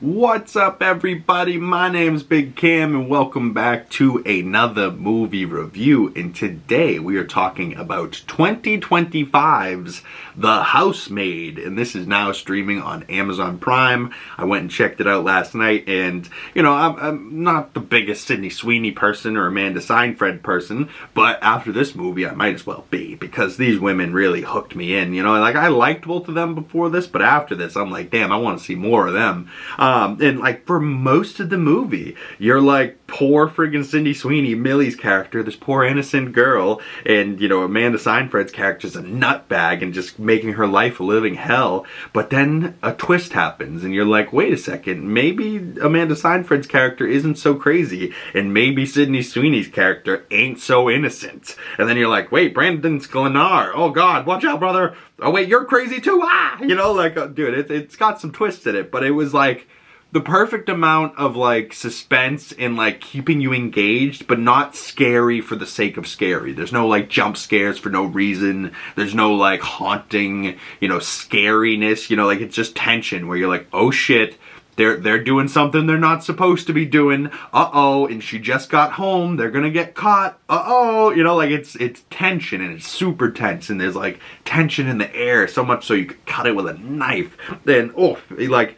What's up, everybody? My name's Big Cam and welcome back to another movie review. And today we are talking about 2025's The Housemaid, and this is now streaming on Amazon Prime. I went and checked it out last night, and you know, I'm not the biggest Sydney Sweeney person or Amanda Seyfried person, but after this movie I might as well be, because these women really hooked me in. You know, like I liked both of them before this, but after this I'm like, damn, I want to see more of them. And like for most of the movie, you're like poor friggin' Sydney Sweeney, Millie's character, this poor innocent girl, and you know, Amanda Seyfried's character's a nutbag and just making her life a living hell. But then a twist happens and you're like, wait a second, maybe Amanda Seyfried's character isn't so crazy, and maybe Sydney Sweeney's character ain't so innocent. And then you're like, wait, Brandon Sklenar, oh god, watch out, brother. Oh wait, you're crazy too, ah! You know, like, dude, it's got some twists in it, but it was like the perfect amount of like suspense and like keeping you engaged, but not scary for the sake of scary. There's no like jump scares for no reason. There's no like haunting, you know, scariness, you know, like it's just tension where you're like, oh shit, they're doing something they're not supposed to be doing. Uh-oh, and she just got home. They're gonna get caught. Uh-oh, you know, like it's tension, and it's super tense, and there's like tension in the air, so much so you could cut it with a knife. Then, oh, like,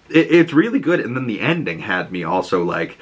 it's really good. And then the ending had me also like,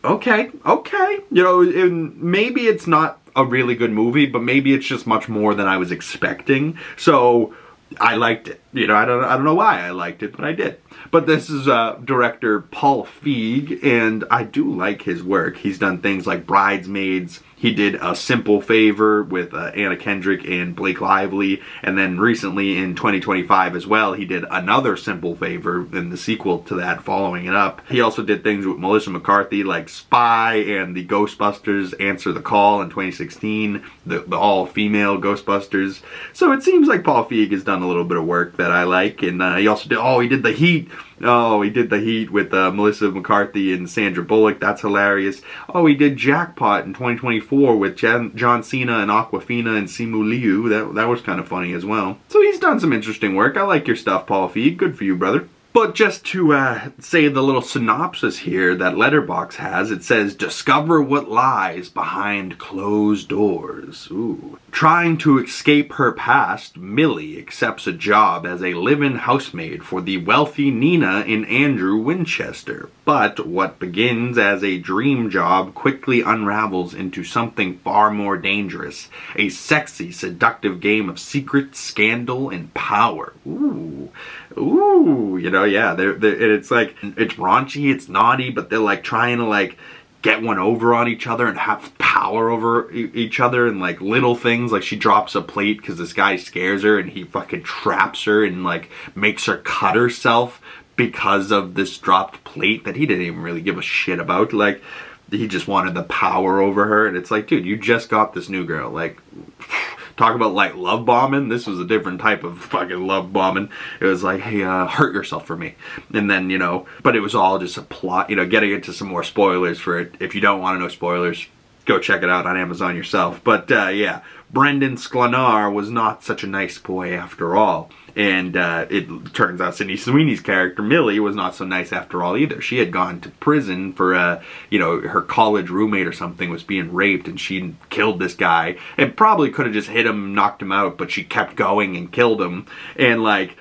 okay, you know, and maybe it's not a really good movie, but maybe it's just much more than I was expecting. So I liked it. You know, I don't know why I liked it, but I did. But this is director Paul Feig, and I do like his work. He's done things like Bridesmaids. He did A Simple Favor with Anna Kendrick and Blake Lively, and then recently in 2025 as well, he did Another Simple Favor in the sequel to that, following it up. He also did things with Melissa McCarthy like Spy and the Ghostbusters Answer the Call in 2016, the all-female Ghostbusters. So it seems like Paul Feig has done a little bit of work that I like, and he also did, he did The Heat. Oh, he did The Heat with Melissa McCarthy and Sandra Bullock. That's hilarious. Oh, he did Jackpot in 2024 with John Cena and Awkwafina and Simu Liu. That was kind of funny as well. So he's done some interesting work. I like your stuff, Paul Feig. Good for you, brother. But just to say the little synopsis here that Letterboxd has, it says, discover what lies behind closed doors. Ooh. Trying to escape her past, Millie accepts a job as a live-in housemaid for the wealthy Nina and Andrew Winchester. But what begins as a dream job quickly unravels into something far more dangerous. A sexy, seductive game of secret, scandal, and power. Ooh. Ooh, you know, yeah, it's like, it's raunchy, it's naughty, but they're like trying to like get one over on each other and have power over each other, and like little things, like she drops a plate because this guy scares her and he fucking traps her and like makes her cut herself because of this dropped plate that he didn't even really give a shit about. Like, he just wanted the power over her, and it's like, dude, you just got this new girl, like, talk about like love bombing. This was a different type of fucking love bombing. It was like, hey, hurt yourself for me. And then, you know, but it was all just a plot, you know, getting into some more spoilers for it. If you don't want to know spoilers, go check it out on Amazon yourself. But yeah, Brendan Sklenar was not such a nice boy after all. And it turns out Sydney Sweeney's character, Millie, was not so nice after all either. She had gone to prison for, you know, her college roommate or something was being raped, and she killed this guy. And probably could have just hit him, knocked him out, but she kept going and killed him. And, like,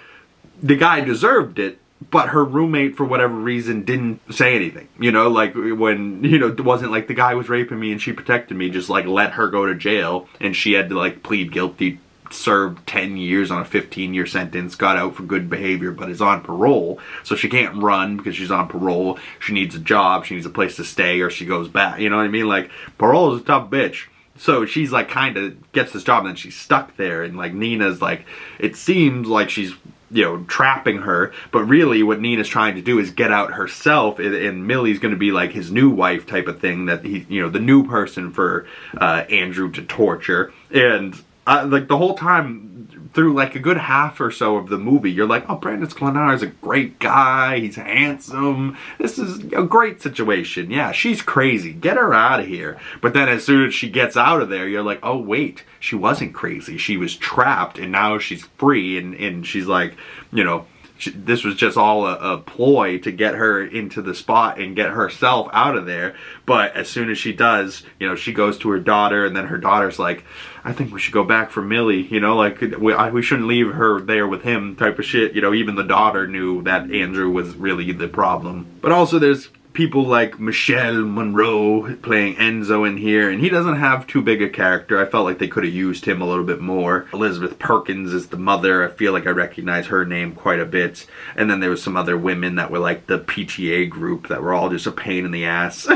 the guy deserved it, but her roommate, for whatever reason, didn't say anything. You know, like, when, you know, it wasn't like the guy was raping me and she protected me, just, like, let her go to jail, and she had to, like, plead guilty, served 10 years on a 15-year sentence, got out for good behavior, but is on parole, so she can't run because she's on parole. She needs a job, she needs a place to stay, or she goes back. You know what I mean? Like, parole is a tough bitch. So she's like, kind of gets this job, and then she's stuck there, and like Nina's like, it seems like she's, you know, trapping her, but really what Nina's trying to do is get out herself, and Millie's going to be like his new wife type of thing, that he, you know, the new person for Andrew to torture. And like the whole time through like a good half or so of the movie, you're like, oh, Brandon Sklenar is a great guy, he's handsome, this is a great situation. Yeah, she's crazy, get her out of here. But then as soon as she gets out of there, you're like, oh wait, she wasn't crazy, she was trapped, and now she's free, and she's like, you know, this was just all a ploy to get her into the spot and get herself out of there. But as soon as she does, you know, she goes to her daughter, and then her daughter's like, I think we should go back for Millie, you know, like, we shouldn't leave her there with him type of shit. You know, even the daughter knew that Andrew was really the problem. But also there's people like Michelle Monroe playing Enzo in here, and he doesn't have too big a character. I felt like they could have used him a little bit more. Elizabeth Perkins is the mother. I feel like I recognize her name quite a bit. And then there was some other women that were like the PTA group that were all just a pain in the ass.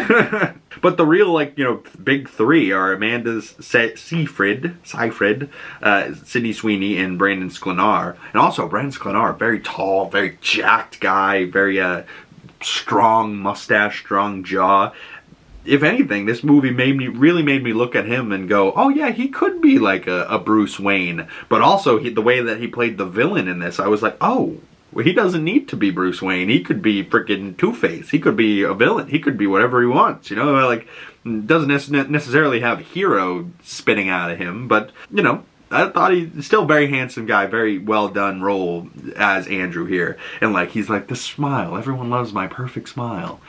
But the real, like, you know, big three are Amanda Seyfried, Sydney Sweeney, and Brandon Sklenar. And also Brandon Sklenar, very tall, very jacked guy, very strong mustache, strong jaw. If anything, this movie really made me look at him and go, oh yeah, he could be like a Bruce Wayne. But also the way that he played the villain in this, I was like, oh, well, he doesn't need to be Bruce Wayne. He could be freaking Two-Face. He could be a villain. He could be whatever he wants, you know? Like, doesn't necessarily have hero spitting out of him, but, you know, I thought he's still a very handsome guy, very well done role as Andrew here. And like, he's like, the smile, everyone loves my perfect smile.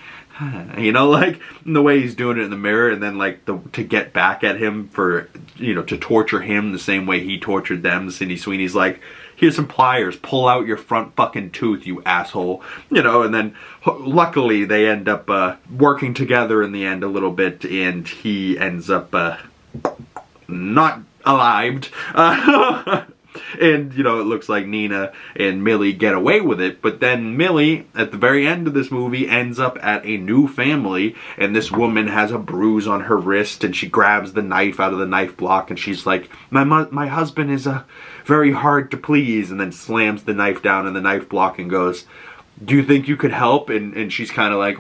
You know, like, the way he's doing it in the mirror, and then like to get back at him for, you know, to torture him the same way he tortured them. Sydney Sweeney's like, here's some pliers, pull out your front fucking tooth, you asshole. You know, and then luckily they end up working together in the end a little bit, and he ends up not alive. And, you know, it looks like Nina and Millie get away with it, but then Millie, at the very end of this movie, ends up at a new family, and this woman has a bruise on her wrist, and she grabs the knife out of the knife block, and she's like, my husband is very hard to please, and then slams the knife down in the knife block and goes, do you think you could help? And she's kind of like,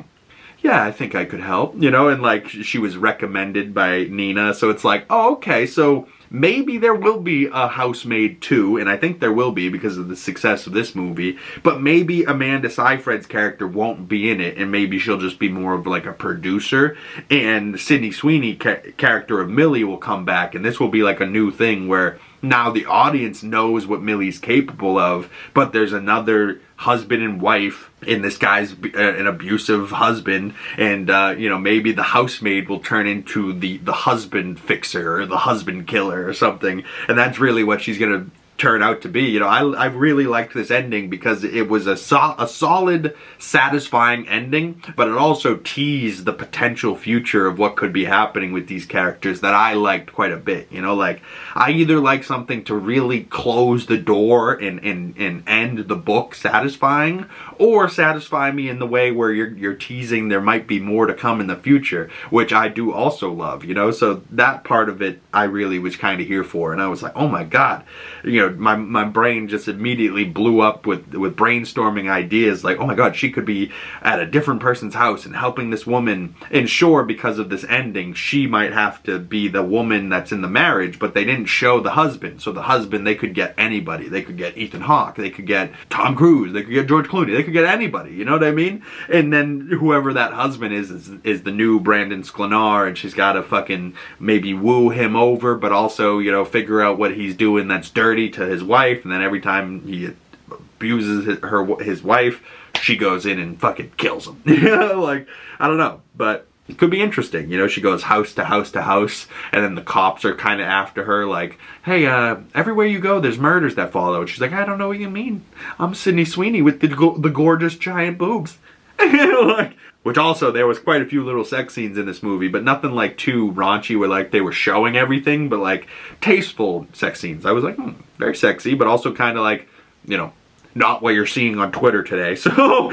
yeah, I think I could help, you know, and like, she was recommended by Nina, so it's like, oh, okay, so maybe there will be a Housemaid 2, and I think there will be because of the success of this movie, but maybe Amanda Seyfried's character won't be in it, and maybe she'll just be more of like a producer, and Sydney Sweeney character of Millie will come back, and this will be like a new thing where now the audience knows what Millie's capable of, but there's another husband and wife, and this guy's an abusive husband, and you know, maybe the housemaid will turn into the husband fixer or the husband killer or something, and that's really what she's gonna turn out to be. You know, I really liked this ending because it was a solid, satisfying ending, but it also teased the potential future of what could be happening with these characters that I liked quite a bit. You know, like, I either like something to really close the door and end the book satisfying, or satisfy me in the way where you're teasing there might be more to come in the future, which I do also love, you know? So that part of it I really was kind of here for, and I was like, oh my god, you know, my brain just immediately blew up with brainstorming ideas like, oh my god, she could be at a different person's house and helping this woman, and sure, because of this ending, she might have to be the woman that's in the marriage, but they didn't show the husband, so the husband, they could get anybody. They could get Ethan Hawke, they could get Tom Cruise, they could get George Clooney, they could get anybody, you know what I mean? And then whoever that husband is the new Brandon Sklenar, and she's gotta fucking maybe woo him over, but also, you know, figure out what he's doing that's dirty to his wife, and then every time he abuses his wife, she goes in and fucking kills him. You know, like, I don't know, but it could be interesting. You know, she goes house to house to house, and then the cops are kind of after her, like, hey, everywhere you go, there's murders that follow. And she's like, I don't know what you mean. I'm Sydney Sweeney with the gorgeous giant boobs. Like, which also, there was quite a few little sex scenes in this movie, but nothing like too raunchy where like they were showing everything, but like tasteful sex scenes. I was like, very sexy, but also kind of like, you know, not what you're seeing on Twitter today. So,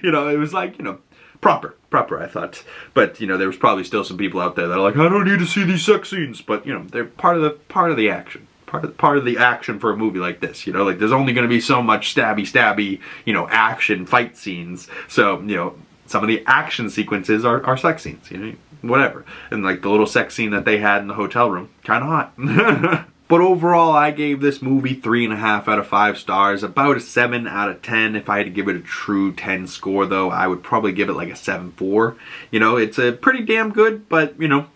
you know, it was like, you know, proper, I thought. But, you know, there was probably still some people out there that are like, I don't need to see these sex scenes. But, you know, they're part of the action. Part of the action for a movie like this, you know, like there's only going to be so much stabby, you know, action fight scenes. So, you know, some of the action sequences are sex scenes, you know, whatever. And like the little sex scene that they had in the hotel room, kind of hot. But overall, I gave this movie 3.5 out of 5 stars, about a 7 out of 10. If I had to give it a true 10 score, though, I would probably give it like a 7.4. You know, it's a pretty damn good, but, you know,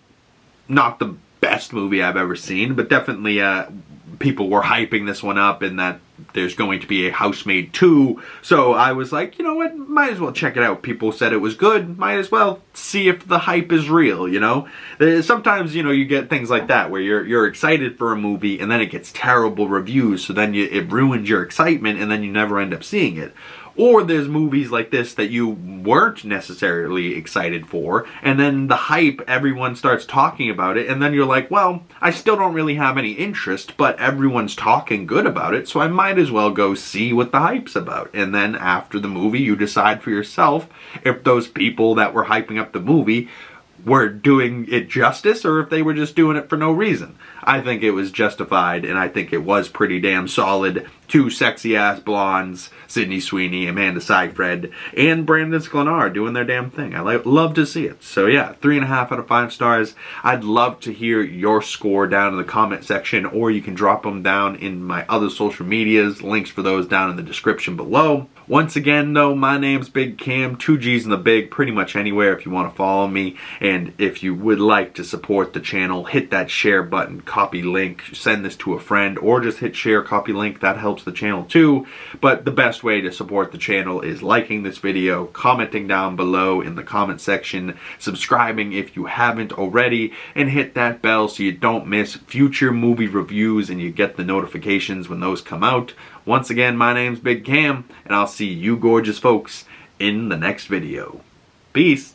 not the best movie I've ever seen, but definitely people were hyping this one up, and that there's going to be a Housemaid 2. So I was like, you know what, might as well check it out. People said it was good, might as well see if the hype is real, you know? Sometimes, you know, you get things like that where you're excited for a movie and then it gets terrible reviews, so then it ruins your excitement and then you never end up seeing it. Or there's movies like this that you weren't necessarily excited for, and then the hype, everyone starts talking about it, and then you're like, well, I still don't really have any interest, but everyone's talking good about it, so I might as well go see what the hype's about. And then after the movie, you decide for yourself if those people that were hyping up the movie were doing it justice or if they were just doing it for no reason. I think it was justified, and I think it was pretty damn solid. Two sexy-ass blondes, Sydney Sweeney, Amanda Seyfried, and Brandon Sklenar doing their damn thing. I love to see it. So yeah, 3.5 out of 5 stars. I'd love to hear your score down in the comment section, or you can drop them down in my other social medias. Links for those down in the description below. Once again, though, my name's Big Cam, 2 G's in the Big, pretty much anywhere if you want to follow me. And if you would like to support the channel, hit that share button, copy link, send this to a friend, or just hit share, copy link. That helps the channel too. But the best way to support the channel is liking this video, commenting down below in the comment section, subscribing if you haven't already, and hit that bell so you don't miss future movie reviews and you get the notifications when those come out. Once again, my name's Big Cam, and I'll see you gorgeous folks in the next video. Peace.